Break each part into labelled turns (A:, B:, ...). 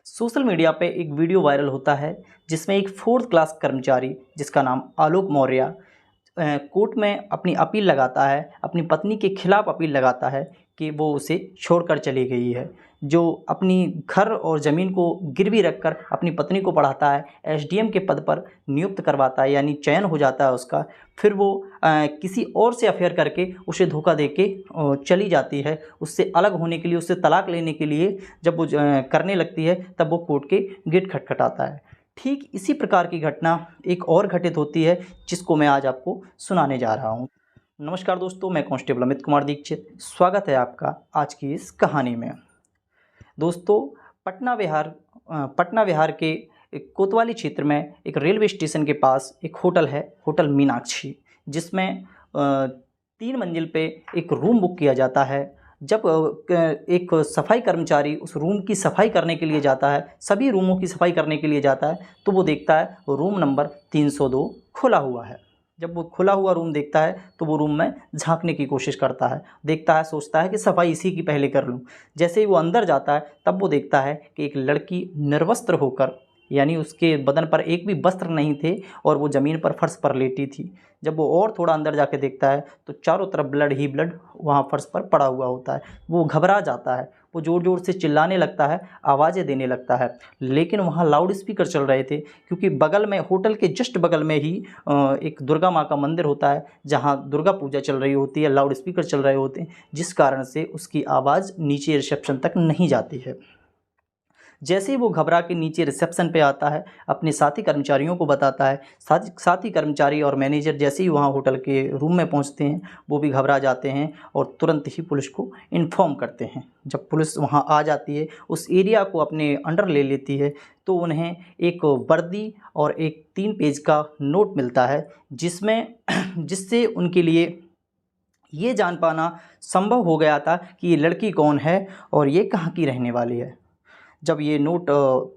A: Social media पे एक video viral होता है जिसमें एक फोर्थ क्लास कर्मचारी जिसका नाम आलोक मौर्य कोर्ट में अपनी अपील लगाता है, अपनी पत्नी के खिलाफ अपील लगाता है कि वो उसे छोड़कर चली गई है। जो अपनी घर और ज़मीन को गिरवी रखकर अपनी पत्नी को पढ़ाता है, एसडीएम के पद पर नियुक्त करवाता है यानी चयन हो जाता है उसका। फिर वो किसी और से अफेयर करके उसे धोखा देके चली जाती है। उससे अलग होने के लिए, उससे तलाक लेने के लिए जब वो करने लगती है तब वो कोर्ट के गेट खटखटाता है। ठीक इसी प्रकार की घटना एक और घटित होती है जिसको मैं आज आपको सुनाने जा रहा हूँ। नमस्कार दोस्तों, मैं कांस्टेबल अमित कुमार दीक्षित। स्वागत है आपका आज की इस कहानी में। दोस्तों, पटना विहार के एक कोतवाली क्षेत्र में एक रेलवे स्टेशन के पास एक होटल है, होटल मीनाक्षी, जिसमें 3 मंजिल पे एक रूम बुक किया जाता है। जब एक सफाई कर्मचारी उस रूम की सफाई करने के लिए जाता है, सभी रूमों की सफाई करने के लिए जाता है, तो वो देखता है रूम नंबर 302 खुला हुआ है। जब वो खुला हुआ रूम देखता है तो वो रूम में झांकने की कोशिश करता है, देखता है, सोचता है कि सफाई इसी की पहले कर लूँ। जैसे ही वो अंदर जाता है तब वो देखता है कि एक लड़की निर्वस्त्र होकर, यानी उसके बदन पर एक भी वस्त्र नहीं थे और वो ज़मीन पर, फर्श पर लेटी थी। जब वो और थोड़ा अंदर जाके देखता है तो चारों तरफ ब्लड ही ब्लड वहाँ फर्श पर पड़ा हुआ होता है। वो घबरा जाता है, वो ज़ोर ज़ोर से चिल्लाने लगता है, आवाज़ें देने लगता है। लेकिन वहाँ लाउड स्पीकर चल रहे थे, क्योंकि बगल में, होटल के जस्ट बगल में ही एक दुर्गा माँ का मंदिर होता है जहाँ दुर्गा पूजा चल रही होती है, लाउड स्पीकर चल रहे होते हैं, जिस कारण से उसकी आवाज़ नीचे रिसेप्शन तक नहीं जाती है। जैसे ही वो घबरा के नीचे रिसेप्शन पे आता है, अपने साथी कर्मचारियों को बताता है। साथी कर्मचारी और मैनेजर जैसे ही वहाँ होटल के रूम में पहुँचते हैं, वो भी घबरा जाते हैं और तुरंत ही पुलिस को इन्फॉर्म करते हैं। जब पुलिस वहाँ आ जाती है, उस एरिया को अपने अंडर ले लेती है, तो उन्हें एक वर्दी और एक 3 पेज का नोट मिलता है, जिससे उनके लिए ये जान पाना संभव हो गया था कि ये लड़की कौन है और ये कहाँ की रहने वाली है। जब ये नोट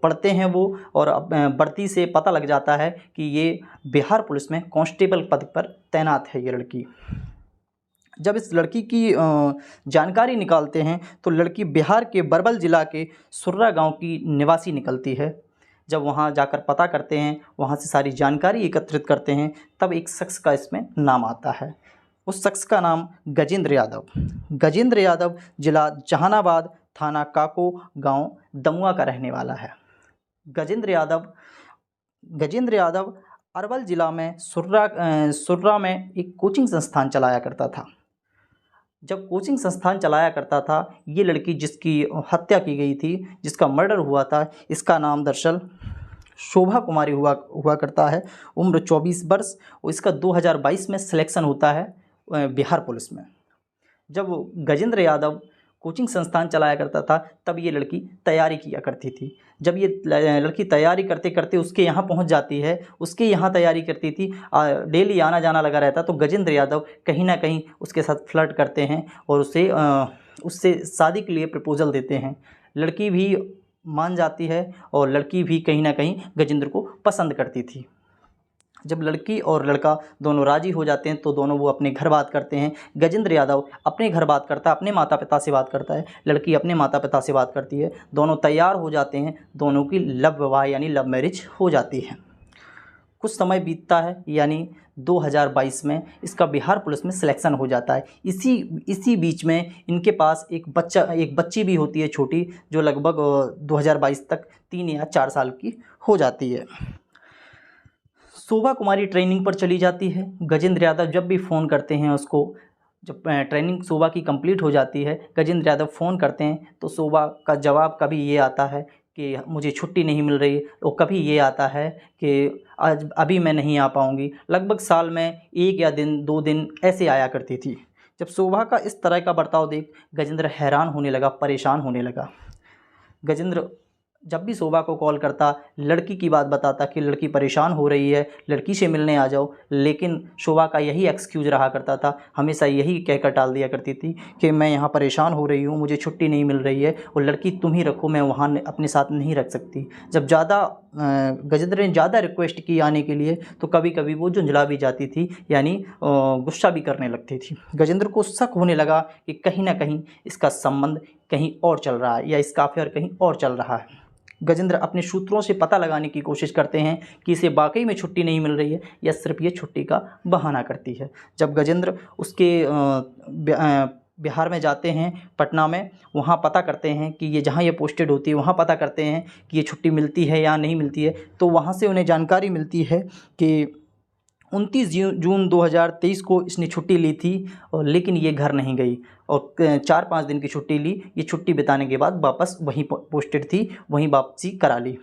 A: पढ़ते हैं वो, और वर्दी से पता लग जाता है कि ये बिहार पुलिस में कांस्टेबल पद पर तैनात है ये लड़की। जब इस लड़की की जानकारी निकालते हैं तो लड़की बिहार के बरबल ज़िला के सुर्रा गांव की निवासी निकलती है। जब वहां जाकर पता करते हैं, वहां से सारी जानकारी एकत्रित करते हैं, तब एक शख्स का इसमें नाम आता है। उस शख्स का नाम गजेंद्र यादव ज़िला जहानाबाद, थाना काको, गांव दमुआ का रहने वाला है। गजेंद्र यादव अरवल ज़िला में सुर्रा में एक कोचिंग संस्थान चलाया करता था। जब कोचिंग संस्थान चलाया करता था, ये लड़की जिसकी हत्या की गई थी, जिसका मर्डर हुआ था, इसका नाम दरअसल शोभा कुमारी हुआ करता है। उम्र 24 वर्ष। और इसका 2022 में सिलेक्शन होता है बिहार पुलिस में। जब गजेंद्र यादव कोचिंग संस्थान चलाया करता था, तब ये लड़की तैयारी किया करती थी। जब ये लड़की तैयारी करते करते उसके यहाँ पहुँच जाती है, उसके यहाँ तैयारी करती थी, डेली आना जाना लगा रहता, तो गजेंद्र यादव कहीं ना कहीं उसके साथ फ्लर्ट करते हैं और उससे शादी के लिए प्रपोज़ल देते हैं। लड़की भी मान जाती है और लड़की भी कहीं ना कहीं गजेंद्र को पसंद करती थी। जब लड़की और लड़का दोनों राज़ी हो जाते हैं तो दोनों वो अपने घर बात करते हैं। गजेंद्र यादव अपने घर बात करता है, अपने माता पिता से बात करता है, लड़की अपने माता पिता से बात करती है। दोनों तैयार हो जाते हैं, दोनों की लव विवाह यानी लव मैरिज हो जाती है। कुछ समय बीतता है, यानी 2022 में इसका बिहार पुलिस में सिलेक्शन हो जाता है। इसी बीच में इनके पास एक बच्ची भी होती है छोटी, जो लगभग 2022 तक 3 या 4 साल की हो जाती है। शोभा कुमारी ट्रेनिंग पर चली जाती है। गजेंद्र यादव जब भी फ़ोन करते हैं उसको, जब ट्रेनिंग शोभा की कंप्लीट हो जाती है, गजेंद्र यादव फ़ोन करते हैं तो शोभा का जवाब कभी ये आता है कि मुझे छुट्टी नहीं मिल रही, और कभी ये आता है कि आज अभी मैं नहीं आ पाऊँगी। लगभग साल में 1 या 2 दिन ऐसे आया करती थी। जब शोभा का इस तरह का बर्ताव देख गजेंद्र हैरान होने लगा, परेशान होने लगा। गजेंद्र जब भी शोभा को कॉल करता, लड़की की बात बताता कि लड़की परेशान हो रही है, लड़की से मिलने आ जाओ, लेकिन शोभा का यही एक्सक्यूज़ रहा करता था, हमेशा यही कहकर टाल दिया करती थी कि मैं यहाँ परेशान हो रही हूँ, मुझे छुट्टी नहीं मिल रही है, और लड़की तुम ही रखो, मैं वहाँ अपने साथ नहीं रख सकती। जब गजेंद्र ने ज़्यादा रिक्वेस्ट की आने के लिए, तो कभी कभी वो झुंझला भी जाती थी, यानी गुस्सा भी करने लगती थी। गजेंद्र को शक होने लगा कि कहीं ना कहीं इसका संबंध कहीं और चल रहा है, या इसका अफेयर कहीं और चल रहा है। गजेंद्र अपने सूत्रों से पता लगाने की कोशिश करते हैं कि इसे वाकई में छुट्टी नहीं मिल रही है या सिर्फ ये छुट्टी का बहाना करती है। जब गजेंद्र उसके बिहार में जाते हैं, पटना में, वहाँ पता करते हैं कि ये जहाँ ये पोस्टेड होती है वहाँ पता करते हैं कि ये छुट्टी मिलती है या नहीं मिलती है। तो वहाँ से उन्हें जानकारी मिलती है कि 29 जून 2023 को इसने छुट्टी ली थी, और लेकिन ये घर नहीं गई और 4-5 दिन की छुट्टी ली। ये छुट्टी बिताने के बाद वापस वहीं पोस्टेड थी, वहीं वापसी करा ली।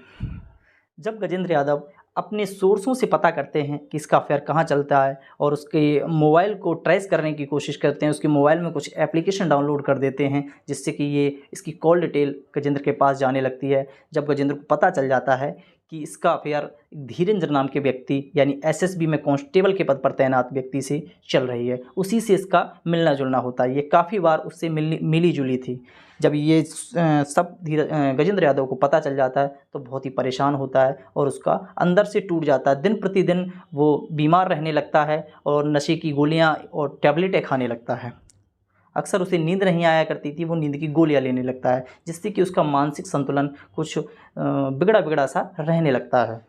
A: जब गजेंद्र यादव अपने सोर्सों से पता करते हैं कि इसका अफेयर कहाँ चलता है और उसके मोबाइल को ट्रेस करने की कोशिश करते हैं, उसके मोबाइल में कुछ एप्लीकेशन डाउनलोड कर देते हैं जिससे कि ये इसकी कॉल डिटेल गजेंद्र के पास जाने लगती है। जब गजेंद्र को पता चल जाता है कि इसका अफेयर धीरेन्द्र नाम के व्यक्ति यानी एसएसबी में कांस्टेबल के पद पर तैनात व्यक्ति से चल रही है, उसी से इसका मिलना जुलना होता है। ये काफ़ी बार उससे मिली जुली थी। जब ये सब गजेंद्र यादव को पता चल जाता है तो बहुत ही परेशान होता है और उसका अंदर से टूट जाता है। दिन प्रतिदिन वो बीमार रहने लगता है और नशे की गोलियां और टैबलेटें खाने लगता है। अक्सर उसे नींद नहीं आया करती थी, वो नींद की गोलियां लेने लगता है जिससे कि उसका मानसिक संतुलन कुछ बिगड़ा सा रहने लगता है।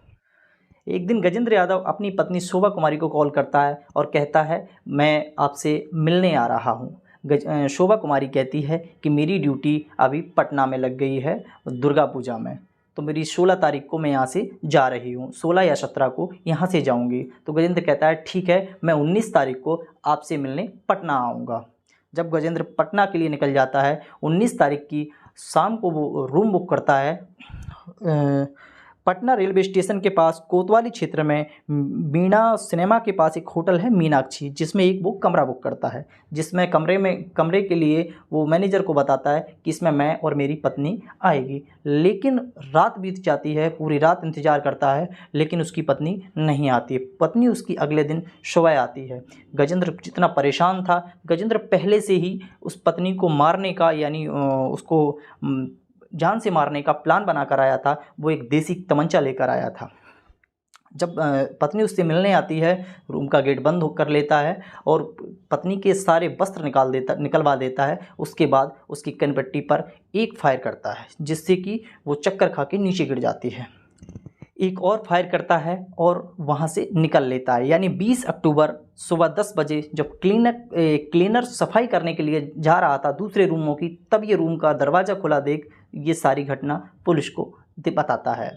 A: एक दिन गजेंद्र यादव अपनी पत्नी शोभा कुमारी को कॉल करता है और कहता है, मैं आपसे मिलने आ रहा हूँ। शोभा कुमारी कहती है कि मेरी ड्यूटी अभी पटना में लग गई है दुर्गा पूजा में, तो मेरी 16 तारीख को मैं यहाँ से जा रही हूँ, 16 या 17 को यहाँ से जाऊँगी। तो गजेंद्र कहता है ठीक है, मैं 19 तारीख को आपसे मिलने पटना आऊँगा। जब गजेंद्र पटना के लिए निकल जाता है, 19 तारीख की शाम को वो रूम बुक करता है पटना रेलवे स्टेशन के पास कोतवाली क्षेत्र में मीना सिनेमा के पास एक होटल है मीनाक्षी, जिसमें एक वो कमरा बुक करता है, जिसमें कमरे के लिए वो मैनेजर को बताता है कि इसमें मैं और मेरी पत्नी आएगी। लेकिन रात बीत जाती है, पूरी रात इंतज़ार करता है लेकिन उसकी पत्नी नहीं आती है। पत्नी उसकी अगले दिन सुबह आती है। गजेंद्र जितना परेशान था, गजेंद्र पहले से ही उस पत्नी को मारने का यानी उसको जान से मारने का प्लान बनाकर आया था। वो एक देसी तमंचा लेकर आया था। जब पत्नी उससे मिलने आती है, रूम का गेट बंद कर लेता है और पत्नी के सारे वस्त्र निकलवा देता है। उसके बाद उसकी कनपट्टी पर एक फायर करता है जिससे कि वो चक्कर खा के नीचे गिर जाती है। एक और फायर करता है और वहाँ से निकल लेता है। यानी 20 अक्टूबर सुबह 10 बजे जब क्लीनर सफाई करने के लिए जा रहा था दूसरे रूमों की, तब ये रूम का दरवाज़ा खुला देख ये सारी घटना पुलिस को बताता है।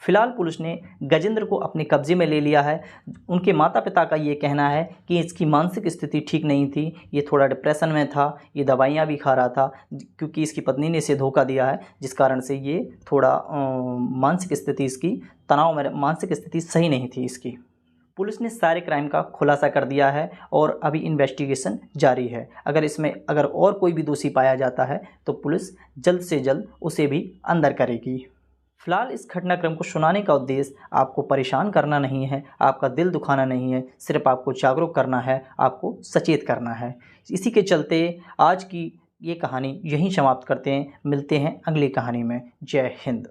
A: फिलहाल पुलिस ने गजेंद्र को अपने कब्जे में ले लिया है। उनके माता पिता का ये कहना है कि इसकी मानसिक स्थिति ठीक नहीं थी, ये थोड़ा डिप्रेशन में था, ये दवाइयाँ भी खा रहा था क्योंकि इसकी पत्नी ने इसे धोखा दिया है, जिस कारण से ये थोड़ा मानसिक स्थिति इसकी तनाव में, मानसिक स्थिति सही नहीं थी इसकी। पुलिस ने सारे क्राइम का खुलासा कर दिया है और अभी इन्वेस्टिगेशन जारी है। अगर और कोई भी दोषी पाया जाता है तो पुलिस जल्द से जल्द उसे भी अंदर करेगी। फिलहाल इस घटनाक्रम को सुनाने का उद्देश्य आपको परेशान करना नहीं है, आपका दिल दुखाना नहीं है, सिर्फ आपको जागरूक करना है, आपको सचेत करना है। इसी के चलते आज की ये कहानी यहीं समाप्त करते हैं। मिलते हैं अगली कहानी में। जय हिंद।